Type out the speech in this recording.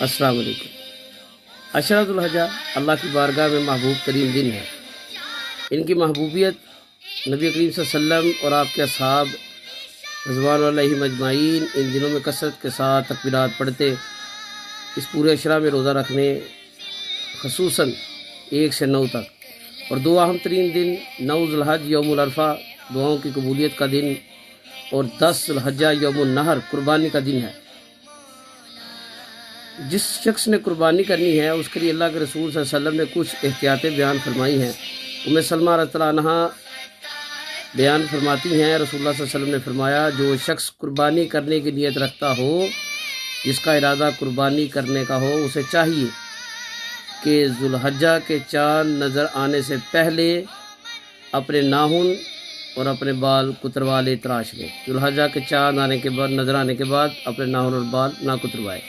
السلام علیکم۔ عشرۃ الحجہ اللہ کی بارگاہ میں محبوب ترین دن ہے۔ ان کی محبوبیت نبی کریم صلی اللہ علیہ وسلم اور آپ کے اصحاب رضوان علیہم اجمعین ان دنوں میں کثرت کے ساتھ تکبیرات پڑھتے، اس پورے عشرہ میں روزہ رکھنے، خصوصاً 1 سے 9 تک، اور 2 اہم ترین دن 9 ذی الحج یوم العرفہ دعاؤں کی قبولیت کا دن، اور 10 ذی الحجہ یوم النحر قربانی کا دن ہے۔ جس شخص نے قربانی کرنی ہے اس کے لیے اللہ کے رسول صلی اللہ علیہ وسلم نے کچھ احتیاطیں بیان فرمائی ہیں۔ سلمہ رضی اللہ عنہا بیان فرماتی ہیں، رسول اللہ صلی اللہ علیہ وسلم نے فرمایا، جو شخص قربانی کرنے کی نیت رکھتا ہو، جس کا ارادہ قربانی کرنے کا ہو، اسے چاہیے کہ ذو الحجہ کے چاند نظر آنے سے پہلے اپنے ناخن اور اپنے بال کتروالے تراش لے۔ ذو الحجہ کے چاند آنے کے بعد، نظر آنے کے بعد اپنے ناخن اور بال نہ کتروائے۔